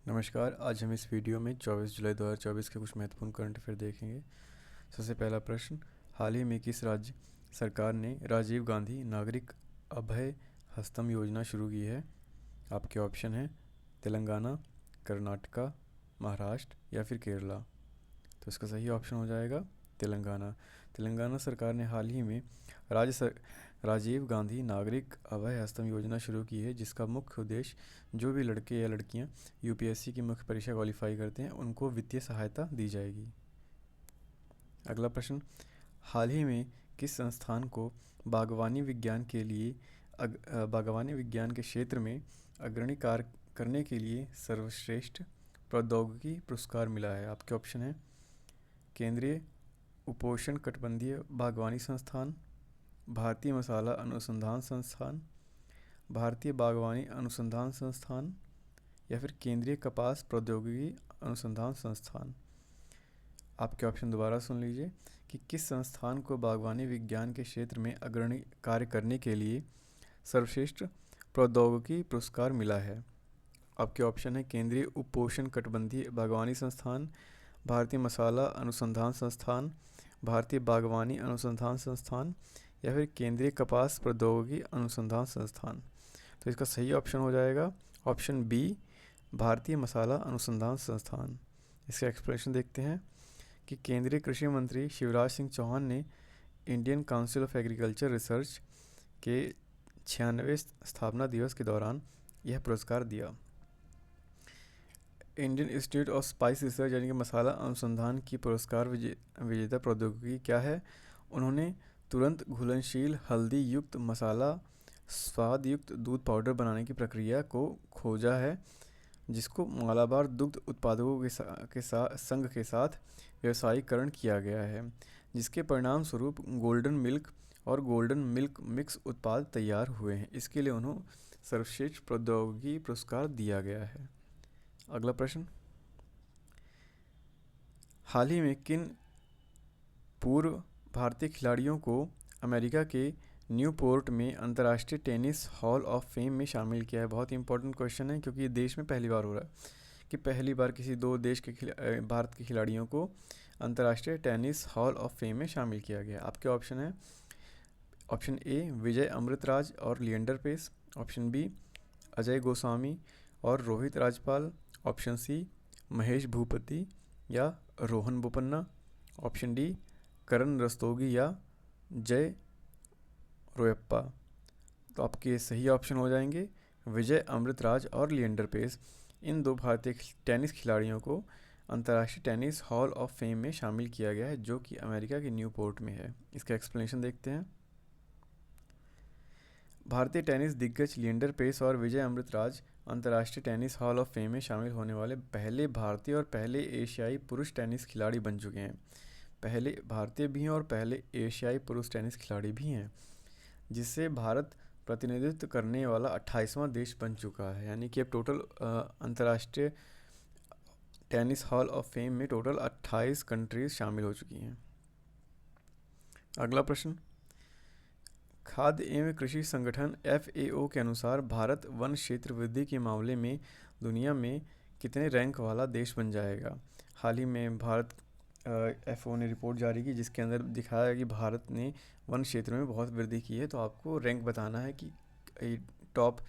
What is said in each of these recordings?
नमस्कार। आज हम इस वीडियो में 24 जुलाई 2024 के कुछ महत्वपूर्ण करंट अफेयर देखेंगे। सबसे पहला प्रश्न, हाल ही में किस राज्य सरकार ने राजीव गांधी नागरिक अभय हस्तम योजना शुरू की है? आपके ऑप्शन हैं तेलंगाना, कर्नाटका, महाराष्ट्र या फिर केरला। तो इसका सही ऑप्शन हो जाएगा तेलंगाना। तेलंगाना सरकार ने हाल ही में राज्य सर राजीव गांधी नागरिक अभय हस्तम योजना शुरू की है, जिसका मुख्य उद्देश्य जो भी लड़के या लड़कियां यूपीएससी की मुख्य परीक्षा क्वालिफाई करते हैं उनको वित्तीय सहायता दी जाएगी। अगला प्रश्न, हाल ही में किस संस्थान को बागवानी विज्ञान के लिए बागवानी विज्ञान के क्षेत्र में अग्रणी कार्य करने के लिए सर्वश्रेष्ठ प्रौद्योगिकी पुरस्कार मिला है? आपके ऑप्शन हैं केंद्रीय उपोष्ण कटिबंधीय बागवानी संस्थान, भारतीय मसाला अनुसंधान संस्थान, भारतीय बागवानी अनुसंधान संस्थान या फिर केंद्रीय कपास प्रौद्योगिकी अनुसंधान संस्थान। आपके ऑप्शन दोबारा सुन लीजिए कि किस संस्थान को बागवानी विज्ञान के क्षेत्र में अग्रणी कार्य करने के लिए सर्वश्रेष्ठ प्रौद्योगिकी पुरस्कार मिला है? आपके ऑप्शन है केंद्रीय उपोष्ण कटिबंधीय बागवानी संस्थान, भारतीय मसाला अनुसंधान संस्थान, भारतीय बागवानी अनुसंधान संस्थान या फिर केंद्रीय कपास प्रौद्योगिकी अनुसंधान संस्थान। तो इसका सही ऑप्शन हो जाएगा ऑप्शन बी, भारतीय मसाला अनुसंधान संस्थान। इसका एक्सप्लेनेशन देखते हैं कि केंद्रीय कृषि मंत्री शिवराज सिंह चौहान ने Indian council of agriculture research के 96वें स्थापना दिवस के दौरान यह पुरस्कार दिया। Indian institute of spice research यानी कि मसाला अनुसंधान की पुरस्कार विजेता प्रौद्योगिकी क्या है? उन्होंने तुरंत घुलनशील हल्दी युक्त मसाला स्वाद युक्त दूध पाउडर बनाने की प्रक्रिया को खोजा है, जिसको मालाबार दुग्ध उत्पादकों संघ के साथ व्यवसायीकरण किया गया है, जिसके परिणाम स्वरूप गोल्डन मिल्क और गोल्डन मिल्क मिक्स उत्पाद तैयार हुए हैं। इसके लिए उन्हें सर्वश्रेष्ठ प्रौद्योगिकी पुरस्कार दिया गया है। अगला प्रश्न, हाल ही में किन पूर्व भारतीय खिलाड़ियों को अमेरिका के न्यूपोर्ट में अंतर्राष्ट्रीय टेनिस हॉल ऑफ फेम में शामिल किया है? बहुत ही इंपॉर्टेंट क्वेश्चन है, क्योंकि ये देश में पहली बार हो रहा है कि पहली बार किसी दो देश के भारत के खिलाड़ियों को अंतर्राष्ट्रीय टेनिस हॉल ऑफ फेम में शामिल किया गया। आपके ऑप्शन है ऑप्शन ए विजय अमृतराज और लिएंडर पेस, ऑप्शन बी अजय गोस्वामी और रोहित राजपाल, ऑप्शन सी महेश भूपति या रोहन बोपन्ना, ऑप्शन डी करण रस्तोगी या जय रोयप्पा। तो आपके सही ऑप्शन हो जाएंगे विजय अमृतराज और लिएंडर पेस। इन दो भारतीय टेनिस खिलाड़ियों को अंतर्राष्ट्रीय टेनिस हॉल ऑफ फेम में शामिल किया गया है, जो कि अमेरिका के न्यूपोर्ट में है। इसका एक्सप्लेनेशन देखते हैं। भारतीय टेनिस दिग्गज लिएंडर पेस और विजय अमृतराज अंतर्राष्ट्रीय टेनिस हॉल ऑफ फेम में शामिल होने वाले पहले भारतीय और पहले एशियाई पुरुष टेनिस खिलाड़ी बन चुके हैं। पहले भारतीय भी हैं और पहले एशियाई पुरुष टेनिस खिलाड़ी भी हैं, जिससे भारत प्रतिनिधित्व करने वाला 28वां देश बन चुका है। यानी कि अब टोटल अंतर्राष्ट्रीय टेनिस हॉल ऑफ फेम में टोटल 28 कंट्रीज शामिल हो चुकी हैं। अगला प्रश्न, खाद्य एवं कृषि संगठन FAO के अनुसार भारत वन क्षेत्र वृद्धि के मामले में दुनिया में कितने रैंक वाला देश बन जाएगा? हाल ही में भारत FAO ने रिपोर्ट जारी की, जिसके अंदर दिखाया कि भारत ने वन क्षेत्र में बहुत वृद्धि की है। तो आपको रैंक बताना है कि टॉप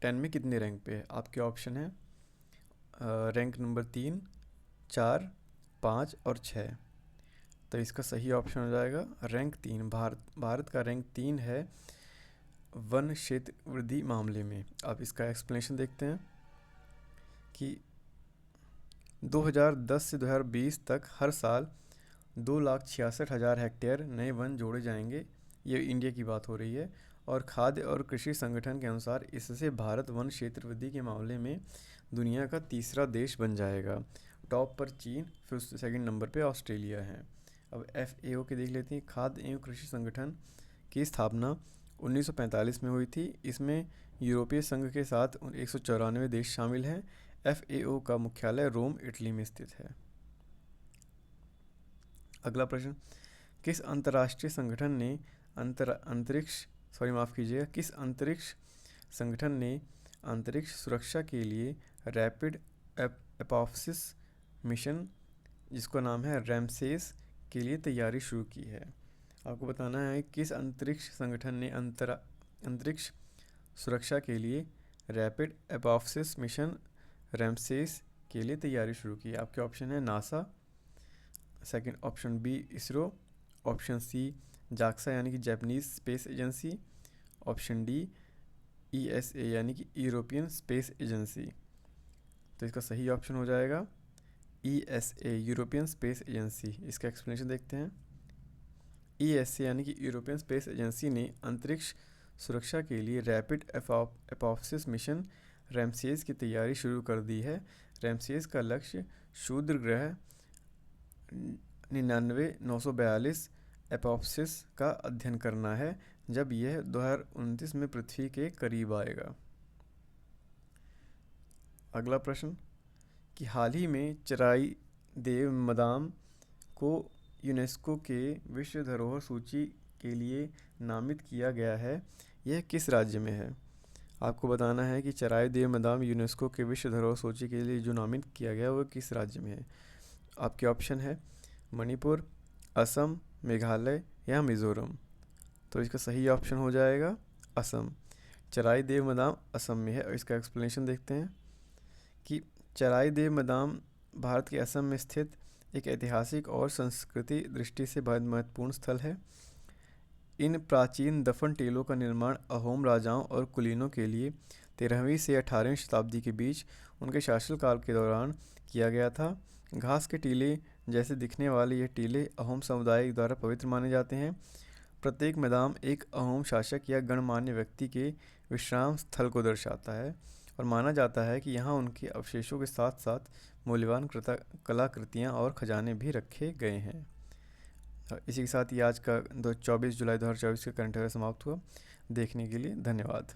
10 में कितने रैंक पे है। आपके ऑप्शन है रैंक नंबर 3, 4, 5 और 6। तो इसका सही ऑप्शन हो जाएगा रैंक 3। भारत का रैंक 3 है वन क्षेत्र वृद्धि मामले में। अब इसका एक्सप्लेनेशन देखते हैं कि 2010 से 2020 तक हर साल 2,66,000 हेक्टेयर नए वन जोड़े जाएंगे। ये इंडिया की बात हो रही है। और खाद्य और कृषि संगठन के अनुसार इससे भारत वन क्षेत्र वृद्धि के मामले में दुनिया का तीसरा देश बन जाएगा। टॉप पर चीन, फिर सेकंड नंबर पे ऑस्ट्रेलिया है। अब FAO के देख लेते हैं। खाद्य एवं कृषि संगठन की स्थापना 1945 में हुई थी। इसमें यूरोपीय संघ के साथ 194 देश शामिल हैं। FAO का मुख्यालय रोम, इटली में स्थित है। अगला प्रश्न, किस अंतर्राष्ट्रीय संगठन ने किस अंतरिक्ष संगठन ने अंतरिक्ष सुरक्षा के लिए रैपिड एपोप्सिस मिशन, जिसका नाम है रैमसेस, के लिए तैयारी शुरू की है। आपको बताना है किस अंतरिक्ष संगठन ने अंतरिक्ष सुरक्षा के लिए रैपिड एपोप्सिस मिशन रैमसेस के लिए तैयारी शुरू की है। आपके ऑप्शन है NASA, second option B ISRO, option C JAXA यानी कि Japanese space agency, option D ESA यानी कि यूरोपियन स्पेस एजेंसी। तो इसका सही ऑप्शन हो जाएगा ESA यूरोपियन स्पेस एजेंसी। इसका एक्सप्लेनेशन देखते हैं। ESA यानी कि यूरोपियन स्पेस एजेंसी ने अंतरिक्ष सुरक्षा के लिए रैपिड एपोप्सिस मिशन रैमसेस की तैयारी शुरू कर दी है। रैमसेस का लक्ष्य क्षुद्र ग्रह 99,942 एपोप्सिस का अध्ययन करना है, जब यह 2029 में पृथ्वी के करीब आएगा। अगला प्रश्न कि हाल ही में चराई देव मदाम को यूनेस्को के विश्व धरोहर सूची के लिए नामित किया गया है, यह किस राज्य में है? आपको बताना है कि चराई देव मदाम यूनेस्को के विश्व धरोहर सूची के लिए जो नामित किया गया वो किस राज्य में है। आपके ऑप्शन है मणिपुर, असम, मेघालय या मिज़ोरम। तो इसका सही ऑप्शन हो जाएगा असम। चराई देव मदाम असम में है। और इसका एक्सप्लेनेशन देखते हैं कि चराई देव मदाम भारत के असम में स्थित एक ऐतिहासिक और संस्कृति दृष्टि से बहुत महत्वपूर्ण स्थल है। इन प्राचीन दफन टीलों का निर्माण अहोम राजाओं और कुलीनों के लिए 13वीं से 18वीं शताब्दी के बीच उनके शासनकाल के दौरान किया गया था। घास के टीले जैसे दिखने वाले ये टीले अहोम समुदाय द्वारा पवित्र माने जाते हैं। प्रत्येक मैदान एक अहोम शासक या गणमान्य व्यक्ति के विश्राम स्थल को दर्शाता है और माना जाता है कि यहाँ उनके अवशेषों के साथ साथ मूल्यवान कलाकृतियाँ और खजाने भी रखे गए हैं। इसी के साथ ही आज का 24 जुलाई 2024 का करंट अफेयर समाप्त हुआ। देखने के लिए धन्यवाद।